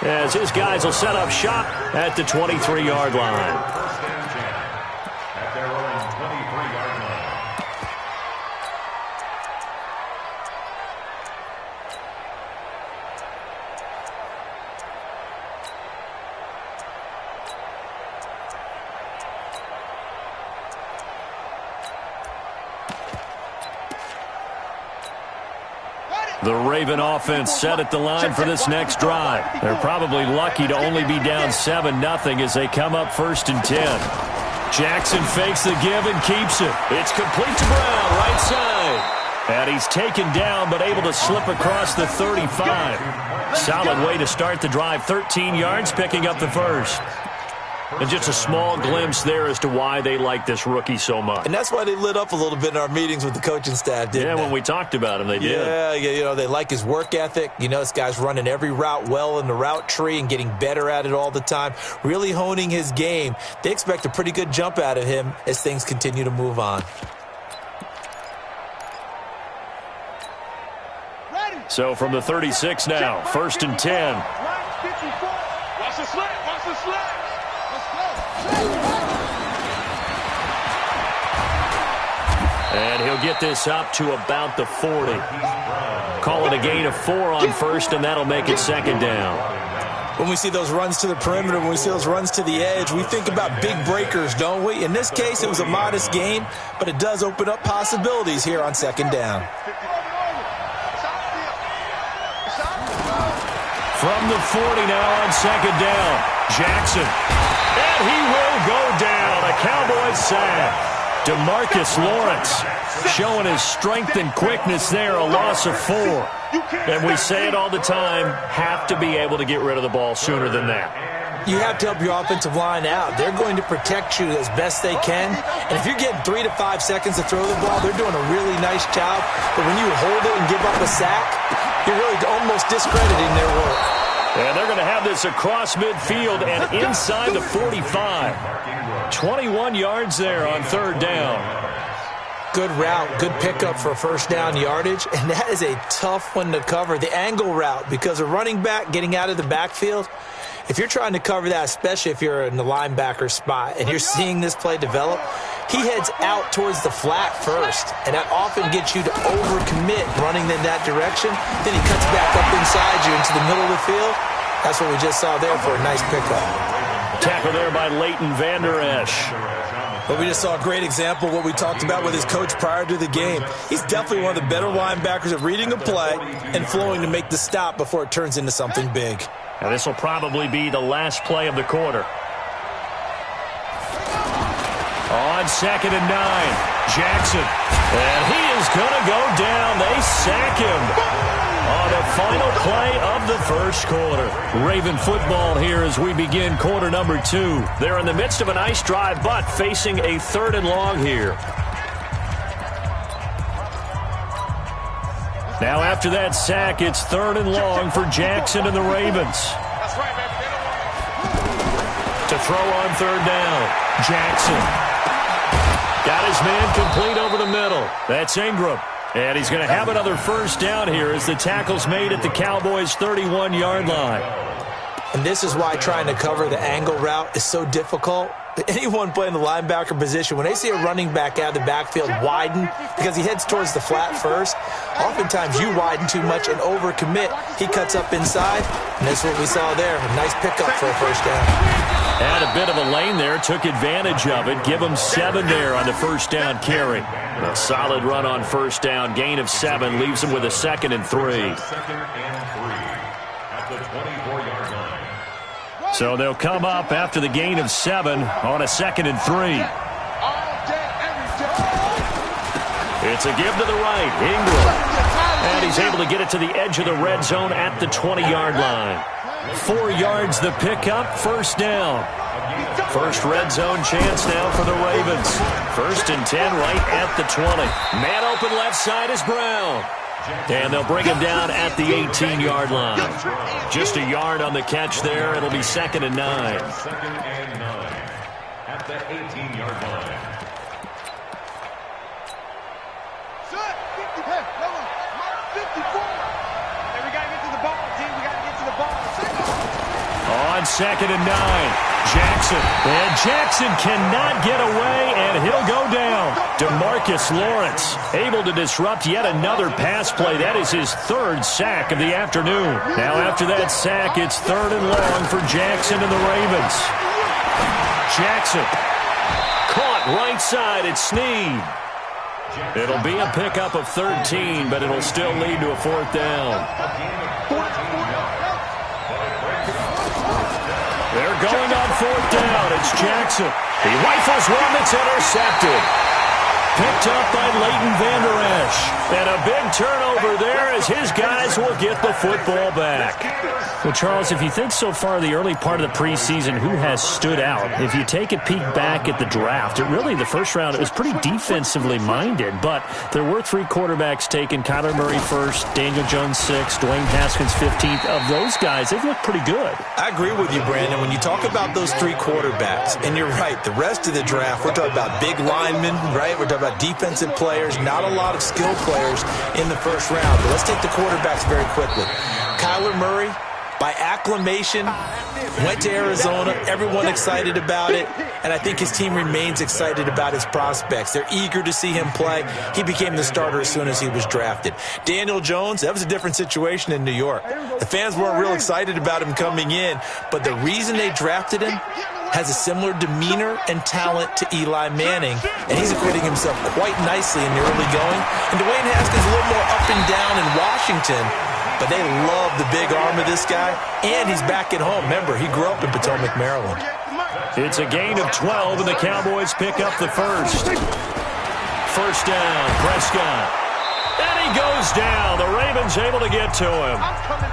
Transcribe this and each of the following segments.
as his guys will set up shop at the 23-yard line. The Raven offense set at the line for this next drive. They're probably lucky to only be down 7-0 as they come up 1st and 10. Jackson fakes the give and keeps it. It's complete to Brown, right side. And he's taken down but able to slip across the 35. Solid way to start the drive. 13 yards, picking up the first. And just a small glimpse there as to why they like this rookie so much. And that's why they lit up a little bit in our meetings with the coaching staff, didn't they? When we talked about him, they did. Yeah, you know, they like his work ethic. You know, this guy's running every route well in the route tree and getting better at it all the time, really honing his game. They expect a pretty good jump out of him as things continue to move on. So from the 36 now, 1st and 10. Watch the slant, watch the slant. And he'll get this up to about the 40. Call it a gain of 4 on 1st, and that'll make it 2nd down. When we see those runs to the perimeter, when we see those runs to the edge, we think about big breakers, don't we? In this case, it was a modest gain, but it does open up possibilities here on 2nd down. From the 40 now on 2nd down, Jackson. And he will go down. A Cowboys sack. DeMarcus Lawrence showing his strength and quickness there, a loss of 4. And we say it all the time, have to be able to get rid of the ball sooner than that. You have to help your offensive line out. They're going to protect you as best they can. And if you're getting 3 to 5 seconds to throw the ball, they're doing a really nice job. But when you hold it and give up a sack, you're really almost discrediting their work. And they're going to have this across midfield and inside the 45. 21 yards there on 3rd down. Good route, good pickup for 1st down yardage, and that is a tough one to cover. The angle route, because a running back getting out of the backfield, if you're trying to cover that, especially if you're in the linebacker spot and you're seeing this play develop, he heads out towards the flat first, and that often gets you to overcommit running in that direction. Then he cuts back up inside you into the middle of the field. That's what we just saw there for a nice pickup. Tackle there by Leighton Vander Esch. But we just saw a great example of what we talked about with his coach prior to the game. He's definitely one of the better linebackers at reading a play and flowing to make the stop before it turns into something big. Now this will probably be the last play of the quarter. On 2nd and 9, Jackson. And he is going to go down. They sack him on the final play of the 1st quarter. Raven football here as we begin quarter number 2. They're in the midst of a nice drive, but facing a 3rd and long here. Now after that sack, it's 3rd and long for Jackson and the Ravens. To throw on 3rd down, Jackson. Got his man complete over the middle. That's Ingram. And he's going to have another 1st down here as the tackle's made at the Cowboys' 31-yard line. And this is why trying to cover the angle route is so difficult. Anyone playing the linebacker position, when they see a running back out of the backfield widen because he heads towards the flat first, oftentimes you widen too much and overcommit. He cuts up inside, and that's what we saw there. A nice pickup for a 1st down. Had a bit of a lane there, took advantage of it. Give him 7 there on the 1st down carry. A solid run on 1st down, gain of 7, leaves him with a 2nd and 3. So they'll come up after the gain of 7 on a 2nd and 3. It's a give to the right, Ingram. And he's able to get it to the edge of the red zone at the 20-yard line. 4 yards the pickup, 1st down. First red zone chance now for the Ravens. 1st and 10 right at the 20. Man open left side is Brown. And they'll bring him down at the 18-yard line. Just a yard on the catch there. It'll be 2nd and 9. 2nd and 9 at the 18-yard line. Hey, we got to get to the ball, team. We got to get to the ball. on 2nd and 9. Jackson cannot get away, and he'll go down. DeMarcus Lawrence able to disrupt yet another pass play. That is his 3rd sack of the afternoon. Now after that sack, it's 3rd and long for Jackson and the Ravens. Jackson caught right side at Snead. It'll be a pickup of 13, but it'll still lead to a 4th down. They're going on 4th down. It's Jackson. He rifles one that's intercepted. Picked up by Leighton Vander Esch. And a big turnover there as his guys will get the football back. Well, Charles, if you think so far the early part of the preseason, who has stood out? If you take a peek back at the draft, the first round, it was pretty defensively minded, but there were 3 quarterbacks taken. Kyler Murray 1st, Daniel Jones 6th, Dwayne Haskins 15th. Of those guys, they've looked pretty good. I agree with you, Brandon. When you talk about those 3 quarterbacks, and you're right, the rest of the draft, we're talking about big linemen, right? We're talking about defensive players, not a lot of skill players in the first round. But let's take the quarterbacks very quickly. Kyler Murray, by acclamation, went to Arizona. Everyone excited about it. And I think his team remains excited about his prospects. They're eager to see him play. He became the starter as soon as he was drafted. Daniel Jones, that was a different situation in New York. The fans weren't real excited about him coming in. But the reason they drafted him has a similar demeanor and talent to Eli Manning, and he's acquitting himself quite nicely in the early going. And Dwayne Haskins a little more up and down in Washington, but they love the big arm of this guy, and he's back at home. Remember, he grew up in Potomac, Maryland. It's a gain of 12, and the Cowboys pick up the 1st. 1st down, Prescott. And he goes down. The Ravens able to get to him.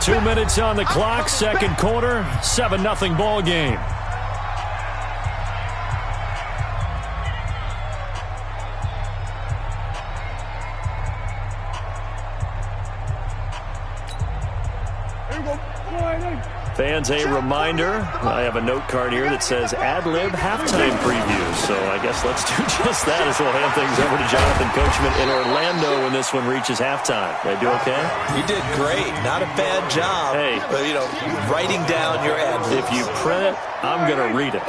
2 minutes on the clock, 2nd quarter, 7-0 ball game. Fans, a reminder, I have a note card here that says ad-lib halftime preview. So I guess let's do just that as we'll hand things over to Jonathan Coachman in Orlando when this one reaches halftime. Did I do okay? You did great. Not a bad job. Hey. But, writing down your ad-libs. If you print it, I'm going to read it.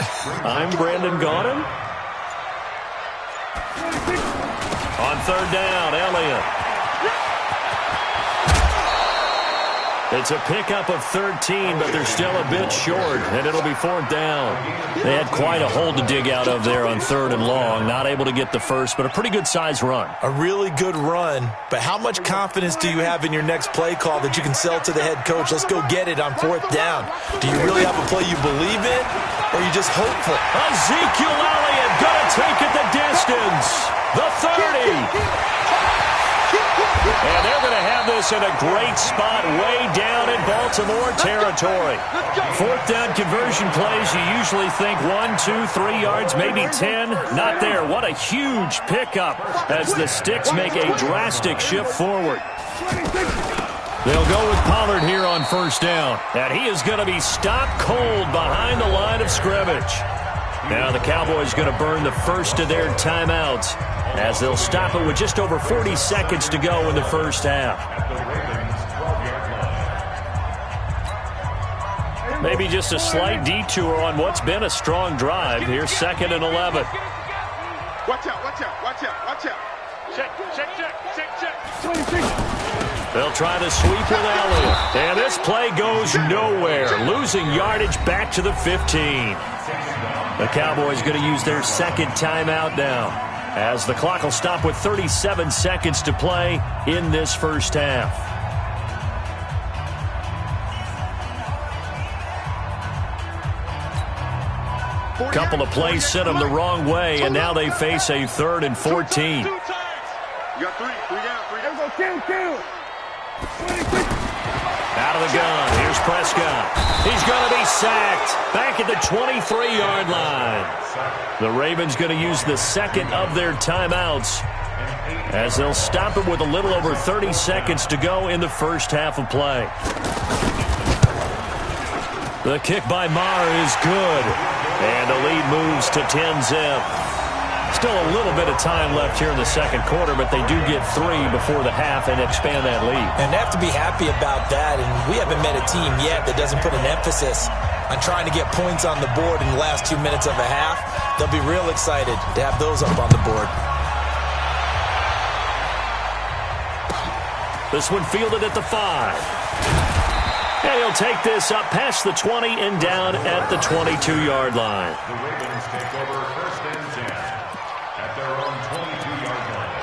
I'm Brandon Gaudin. On 3rd down, Elliott. It's a pickup of 13, but they're still a bit short, and it'll be 4th down. They had quite a hole to dig out of there on 3rd and long. Not able to get the first, but a pretty good-sized run. A really good run, but how much confidence do you have in your next play call that you can sell to the head coach? Let's go get it on 4th down. Do you really have a play you believe in, or are you just hopeful? Ezekiel Elliott going to take it the distance. The 30. And they're going to have this in a great spot way down in Baltimore territory. 4th down conversion plays, you usually think 1, 2, 3 yards, maybe 10. Not there. What a huge pickup as the Sticks make a drastic shift forward. They'll go with Pollard here on 1st down. And he is going to be stopped cold behind the line of scrimmage. Now the Cowboys going to burn the first of their timeouts as they'll stop it with just over 40 seconds to go in the first half. Maybe just a slight detour on what's been a strong drive. Here's 2nd and 11. Watch out, watch out, watch out, watch out. Check. They'll try to sweep with Elliott. And this play goes nowhere. Losing yardage back to the 15. The Cowboys going to use their 2nd timeout now, as the clock will stop with 37 seconds to play in this first half. Couple of plays sent them the wrong way, and now they face a 3rd and 14. You got 3 down. Out of the gun, here's Prescott. He's going to be sacked back at the 23-yard line. The Ravens going to use the 2nd of their timeouts as they'll stop it with a little over 30 seconds to go in the first half of play. The kick by Maher is good, and the lead moves to 10-zip. Still a little bit of time left here in the second quarter, but they do get 3 before the half and expand that lead. And they have to be happy about that, and we haven't met a team yet that doesn't put an emphasis on trying to get points on the board in the last 2 minutes of a half. They'll be real excited to have those up on the board. This one fielded at the 5. And he'll take this up past the 20 and down at the 22-yard line. The Ravens take over first and 10 at their own 22-yard line.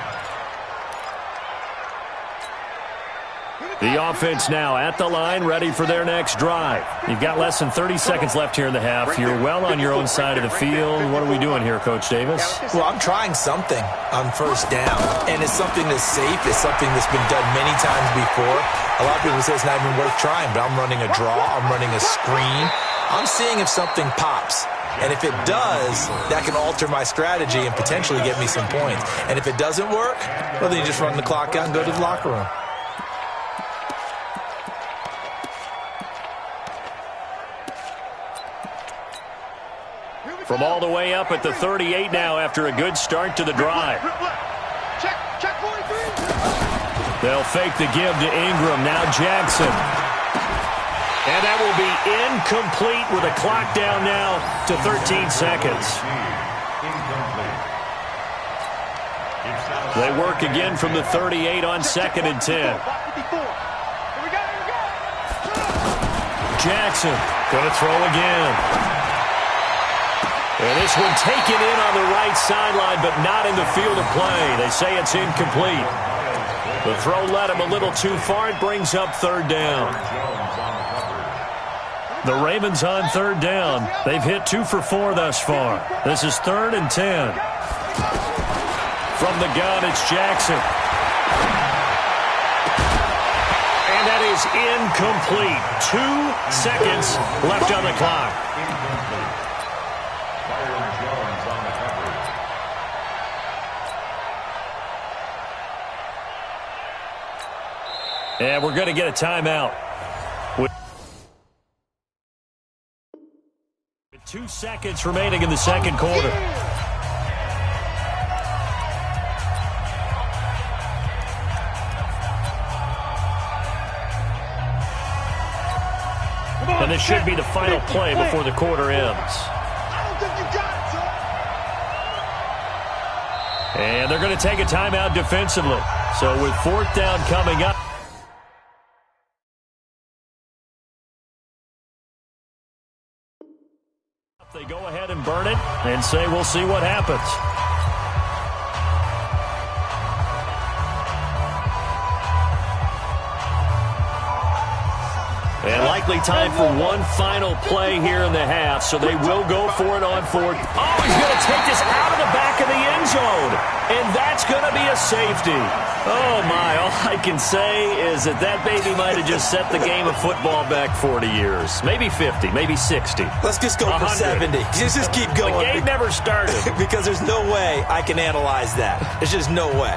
The offense now at the line, ready for their next drive. You've got less than 30 seconds left here in the half. You're well on your own side of the field. What are we doing here, Coach Davis? Well, I'm trying something on first down, and it's something that's safe. It's something that's been done many times before. A lot of people say it's not even worth trying, but I'm running a draw. I'm running a screen. I'm seeing if something pops. And if it does, that can alter my strategy and potentially get me some points. And if it doesn't work, well, then you just run the clock out and go to the locker room. From all the way up at the 38 now after a good start to the drive. Check 43. They'll fake the give to Ingram. Now Jackson. And that will be incomplete with a clock down now to 13 seconds. They work again from the 38 on 2nd and 10. Jackson going to throw again. And this one taken in on the right sideline, but not in the field of play. They say it's incomplete. The throw led him a little too far. It brings up 3rd down. The Ravens on 3rd down. They've hit 2 for 4 thus far. This is 3rd and 10. From the gun, it's Jackson. And that is incomplete. 2 seconds left on the clock. And we're going to get a timeout. With 2 seconds remaining in the second quarter. And this should be the final play before the quarter ends. I don't think you got it, son. And they're going to take a timeout defensively. So with 4th down coming up. They go ahead and burn it and say we'll see what happens. And likely time for one final play here in the half, so they will go for it on 4th. Oh, he's going to take this out of the back of the end zone, and that's going to be a safety. Oh, my, all I can say is that baby might have just set the game of football back 40 years. Maybe 50, maybe 60. Let's just go for 70. Just keep going. The game never started. Because there's no way I can analyze that. There's just no way.